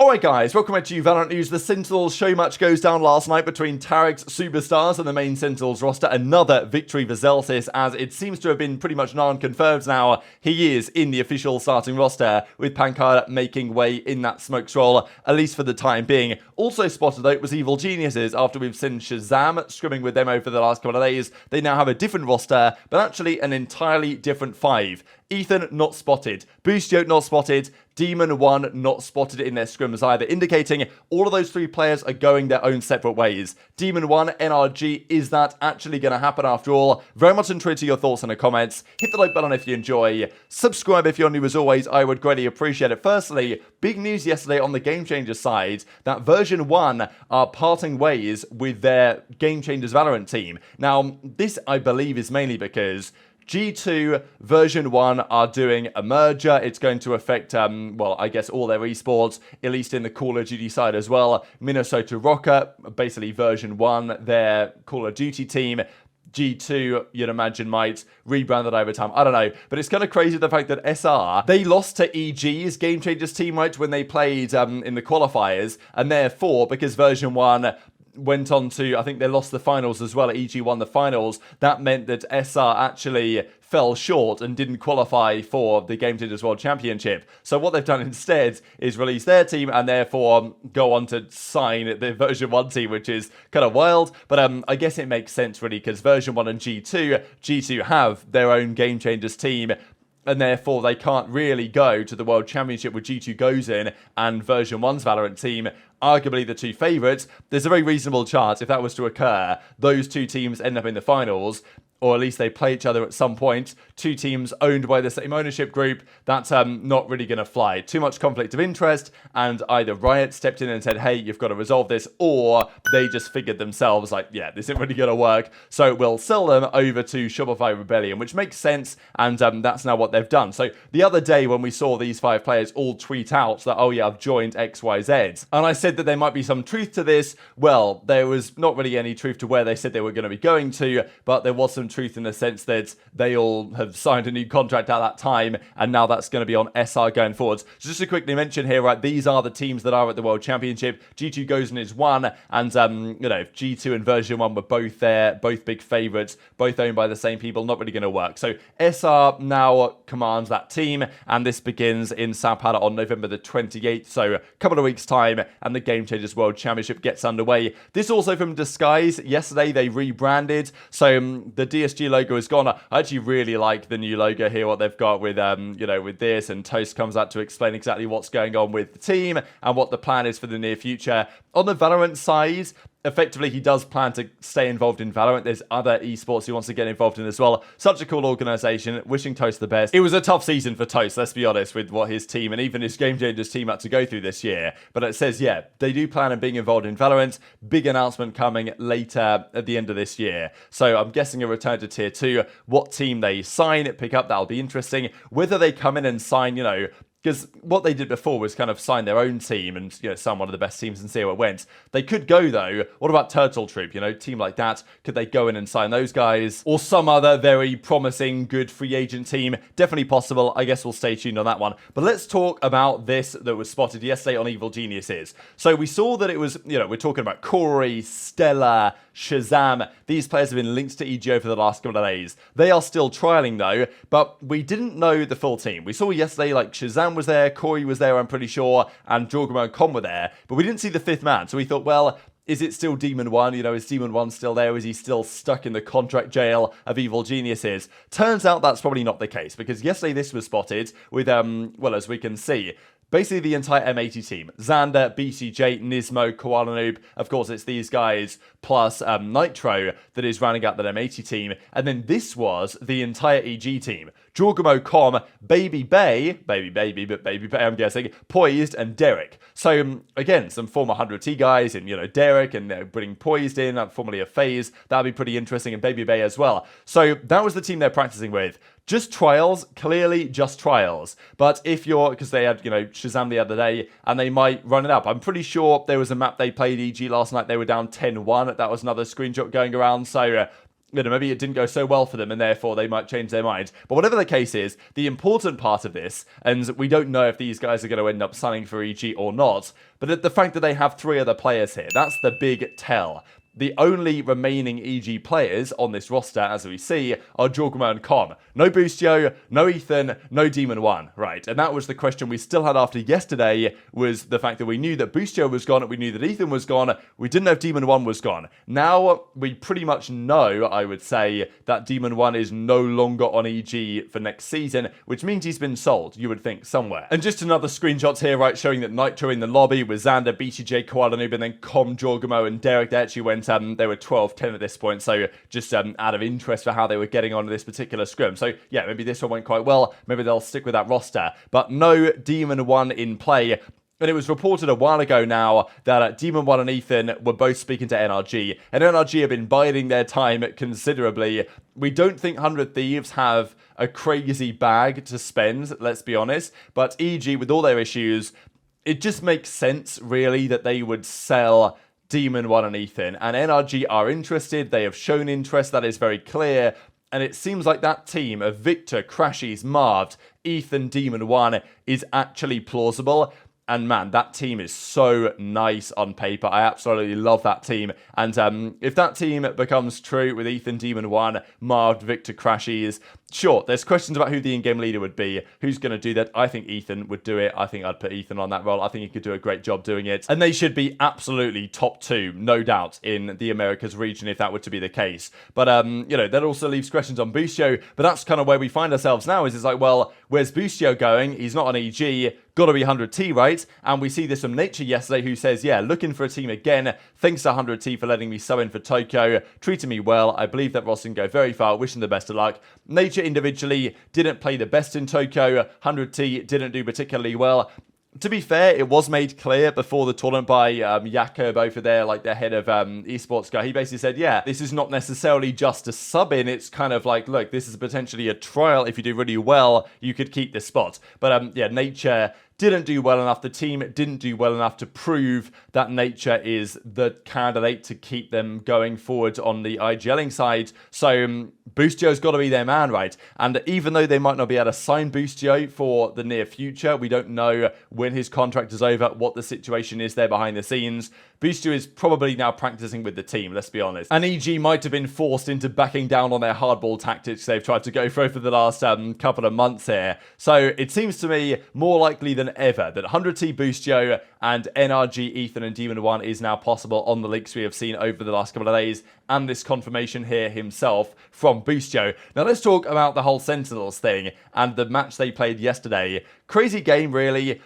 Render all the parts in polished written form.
Alright guys, welcome back to VALORANT News. The Sentinels show match goes down last night between Tarik's superstars and the main Sentinels roster. Another victory for Zellsis, as it seems to have been pretty much non-confirmed now. He is in the official starting roster, with pANcada making way in that smoke scroll, at least for the time being. Also spotted though was Evil Geniuses. After we've seen Shazam scrimming with them over the last couple of days, they now have a different roster, but actually an entirely different five. Ethan not spotted, Boostio not spotted, Demon1 not spotted in their scrims either, indicating all of those three players are going their own separate ways. Demon1, NRG, is that actually going to happen after all? Very much intrigued to your thoughts in the comments. Hit the like button if you enjoy. Subscribe if you're new as always, I would greatly appreciate it. Firstly, big news yesterday on the Game Changers side, that version 1 are parting ways with their Game Changers Valorant team. Now, this I believe is mainly because G2 version 1 are doing a merger. It's going to affect, well, I guess all their esports, at least in the Call of Duty side as well. Minnesota Rocket, basically version 1, their Call of Duty team. G2, you'd imagine, might rebrand that over time. I don't know. But it's kind of crazy the fact that SR, they lost to EG's Game Changers team, right, when they played in the qualifiers. And therefore, because version 1 went on to, I think they lost the finals as well. EG won the finals. That meant that SR actually fell short and didn't qualify for the Game Changers World Championship. So what they've done instead is release their team and therefore go on to sign the version 1 team, which is kind of wild. But I guess it makes sense really, because version 1 and G2 have their own Game Changers team, and therefore they can't really go to the World Championship with G2 goes in and version 1's Valorant team, arguably the two favourites. There's a very reasonable chance, if that was to occur, those two teams end up in the finals, or at least they play each other at some point. Two teams owned by the same ownership group. That's not really going to fly. Too much conflict of interest, and either Riot stepped in and said, hey, you've got to resolve this, or they just figured themselves like, yeah, this isn't really going to work, so we'll sell them over to Shopify Rebellion, which makes sense, and that's now what they've done. So the other day when we saw these 5 players all tweet out that, oh yeah, I've joined XYZ, and I said that there might be some truth to this, well, there was not really any truth to where they said they were going to be going to, but there was some truth in the sense that they all have signed a new contract at that time, and now that's going to be on SR going forwards. So just to quickly mention here, right, these are the teams that are at the World Championship. G2 goes in as 1, and you know, G2 and version 1 were both there, both big favourites, both owned by the same people, not really going to work. So SR now commands that team, and this begins in Sao Paulo on November the 28th, so a couple of weeks time, and the Game Changers World Championship gets underway. This also from Disguise. Yesterday they rebranded, so the DSG logo is gone. I actually really like the new logo here, what they've got with, you know, with this, and Toast comes out to explain exactly what's going on with the team and what the plan is for the near future. On the Valorant side, effectively, he does plan to stay involved in Valorant. There's other esports he wants to get involved in as well. Such a cool organisation. Wishing Toast the best. It was a tough season for Toast, let's be honest, with what his team and even his Game Changers team had to go through this year. But it says, yeah, they do plan on being involved in Valorant. Big announcement coming later at the end of this year. So I'm guessing a return to Tier 2. What team they sign, pick up, that'll be interesting. Whether they come in and sign, you know, because what they did before was kind of sign their own team and, you know, sign one of the best teams and see how it went. They could go, though. What about Turtle Troop? You know, team like that. Could they go in and sign those guys? Or some other very promising, good free agent team? Definitely possible. I guess we'll stay tuned on that one. But let's talk about this that was spotted yesterday on Evil Geniuses. So we saw that it was, you know, we're talking about Corey, Stella, Shazam. These players have been linked to EG for the last couple of days. They are still trialing, though, but we didn't know the full team. We saw yesterday, like, Shazam was there, Corey was there, I'm pretty sure, and Demon1 were there, but we didn't see the 5th man, so we thought, well, is it still Demon1? You know, is Demon1 still there? Is he still stuck in the contract jail of Evil Geniuses? Turns out that's probably not the case, because yesterday this was spotted with, well, as we can see, basically the entire M80 team. Xander, BCJ, Nismo, Koala Noob. Of course, it's these guys plus Nitro that is rounding out that M80 team. And then this was the entire EG team. Jorgamo, Com, Baby Bay, I'm guessing, Poised, and Derek. So, again, some former 100T guys, and, you know, Derek, and bringing Poised in, formerly a FaZe. That'd be pretty interesting, and Baby Bay as well. So, that was the team they're practicing with. Just trials, clearly just trials. But if you're, because they had, you know, Shazam the other day, and they might run it up. I'm pretty sure there was a map they played EG last night, they were down 10-1. That was another screenshot going around. So, maybe it didn't go so well for them and therefore they might change their mind. But whatever the case is, the important part of this, and we don't know if these guys are going to end up signing for EG or not, but the fact that they have 3 other players here, that's the big tell. The only remaining EG players on this roster, as we see, are Jorgmo and Com. No Boostio, no Ethan, no Demon1, right? And that was the question we still had after yesterday, was the fact that we knew that Boostio was gone, we knew that Ethan was gone, we didn't know if Demon1 was gone. Now, we pretty much know, I would say, that Demon1 is no longer on EG for next season, which means he's been sold, you would think, somewhere. And just another screenshots here, right, showing that Nitro in the lobby with Xander, BCJ, Koala Noob, and then Com, Jorgmo, and Derek, they actually went they were 12-10 at this point, so just out of interest for how they were getting on this particular scrim. So yeah, maybe this one went quite well, maybe they'll stick with that roster, but no Demon1 in play. And it was reported a while ago now that Demon1 and Ethan were both speaking to NRG, and NRG have been biding their time considerably. We don't think 100 Thieves have a crazy bag to spend, let's be honest, but EG, with all their issues, it just makes sense, really, that they would sell Demon1 and Ethan, and NRG are interested. They have shown interest, that is very clear, and it seems like that team of Victor, Crashies, Marved, Ethan, Demon1 is actually plausible. And man, that team is so nice on paper. I absolutely love that team. And if that team becomes true with Ethan, Demon1, Marved, Victor, Crashies, sure, there's questions about who the in-game leader would be. Who's going to do that? I think Ethan would do it. I think I'd put Ethan on that role. I think he could do a great job doing it. And they should be absolutely top 2, no doubt, in the Americas region if that were to be the case. But, that also leaves questions on Boostio. But that's kind of where we find ourselves now, is it's like, well, where's Boostio going? He's not on EG. Got to be 100T, right? And we see this from Nature yesterday, who says, yeah, looking for a team again. Thanks to 100T for letting me sub in for Tokyo. Treating me well. I believe that Ross can go very far. Wishing the best of luck. Nature individually didn't play the best in Tokyo. 100T didn't do particularly well. To be fair, it was made clear before the tournament by Jakob over there, like their head of esports guy. He basically said, yeah, this is not necessarily just a sub in. It's kind of like, look, this is potentially a trial. If you do really well, you could keep this spot. But yeah, Nature didn't do well enough. The team didn't do well enough to prove that Nature is the candidate to keep them going forward on the IGLing side. So Boostio's got to be their man, right? And even though they might not be able to sign Boostio for the near future, we don't know when his contract is over, what the situation is there behind the scenes. Boostio is probably now practicing with the team, let's be honest. And EG might have been forced into backing down on their hardball tactics they've tried to go for the last couple of months here. So it seems to me more likely than ever that 100T Boostio and NRG, Ethan, and Demon1 is now possible on the leaks we have seen over the last couple of days, and this confirmation here himself from Boostio. Now let's talk about the whole Sentinels thing and the match they played yesterday. Crazy game, really.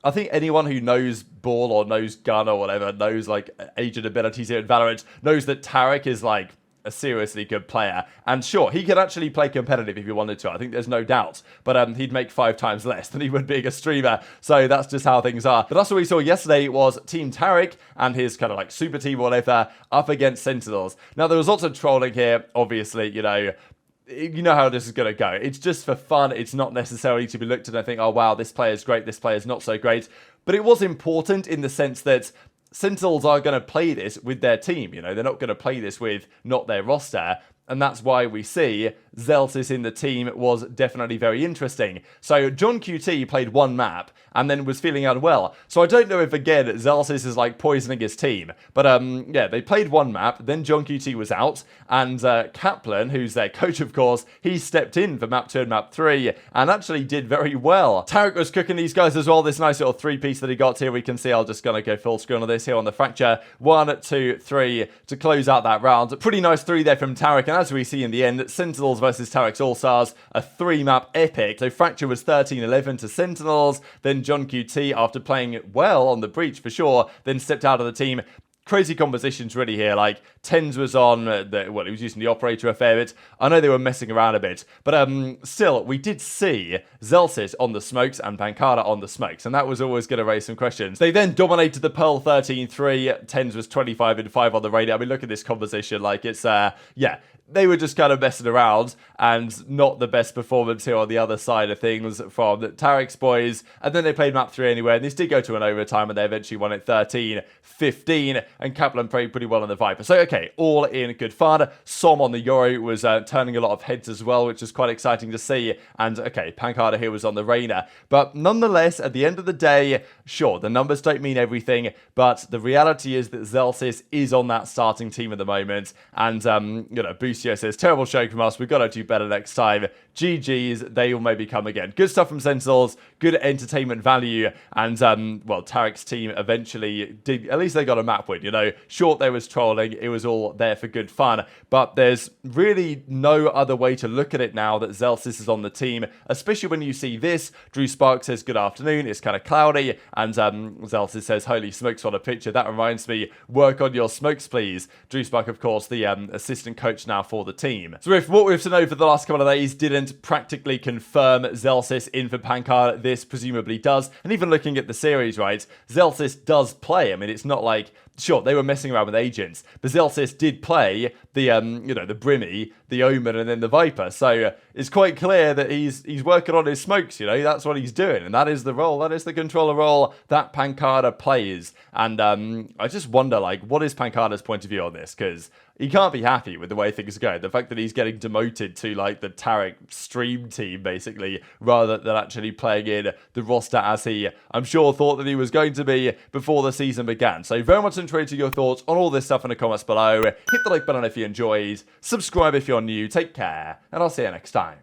I think anyone who knows ball or knows gun or whatever, knows like agent abilities here at VALORANT, knows that Tarik is like a seriously good player. And sure, he could actually play competitive if he wanted to. I think there's no doubt. But he'd make 5 times less than he would being a streamer. So that's just how things are. But that's what we saw yesterday was Team Tarik and his kind of like super team or whatever up against Sentinels. Now, there was lots of trolling here, obviously, you know how this is going to go. It's just for fun. It's not necessarily to be looked at and think, oh, wow, this player's great, this player's not so great. But it was important in the sense that Sentinels are going to play this with their team. They're not going to play this with not their roster. And that's why we see Zellsis in the team was definitely very interesting. So John QT played 1 map and then was feeling unwell. So I don't know if, again, Zellsis is like poisoning his team. But yeah, they played 1 map, then John QT was out, and Kaplan, who's their coach, of course, he stepped in for map 2 and map 3 and actually did very well. Tarik was cooking these guys as well. This nice little 3-piece that he got here, we can see. I'll just gonna go full screen on this here on the Fracture. 1, 2, 3 to close out that round. Pretty nice 3 there from Tarik, and as we see in the end, Sentinels versus Tarik's All-Stars, a 3-map epic. So Fracture was 13-11 to Sentinels, then John QT, after playing well on the breach for sure, then stepped out of the team. Crazy compositions really here, like Tens was on, he was using the operator a fair bit. I know they were messing around a bit, but still, we did see Zellsis on the smokes and pANcada on the smokes, and that was always going to raise some questions. They then dominated the Pearl 13-3, Tens was 25-5 on the radar. I mean, look at this composition, like it's, yeah, they were just kind of messing around, and not the best performance here on the other side of things from Tarik's boys. And then they played map 3 anyway, and this did go to an overtime, and they eventually won it 13-15, and Kaplan played pretty well on the Viper. So, okay, all in good fun. Som on the Yoro was turning a lot of heads as well, which was quite exciting to see. And, okay, pANcada here was on the Reyna. But nonetheless, at the end of the day, sure, the numbers don't mean everything, but the reality is that Zellsis is on that starting team at the moment. And, Busio says, terrible show from us, we've got to do better next time. GG's, they will maybe come again. Good stuff from Sentinels, good entertainment value, and, Tarik's team eventually did, at least they got a map win, Short, there was trolling, it was all there for good fun, but there's really no other way to look at it now that Zellsis is on the team, especially when you see this. Drew Spark says, good afternoon, it's kind of cloudy, and Zellsis says, holy smokes, what a picture. That reminds me, work on your smokes, please. Drew Spark, of course, the assistant coach now for the team. So if what we have to know for the last couple of days didn't practically confirm Zellsis in for pANcada, this presumably does. And even looking at the series, right, Zellsis does play. I mean, it's not like, sure, they were messing around with agents, but Zellsis did play the, the Brimmy, the Omen, and then the Viper. So it's quite clear that he's working on his smokes, that's what he's doing. And that is the role, that is the controller role that pANcada plays. And I just wonder, what is pANcada's point of view on this? Because he can't be happy with the way things go. The fact that he's getting demoted to, the Tarik stream team, basically, rather than actually playing in the roster as he, I'm sure, thought that he was going to be before the season began. So very much interested in your thoughts on all this stuff in the comments below. Hit the like button if you enjoyed. Subscribe if you're new. Take care, and I'll see you next time.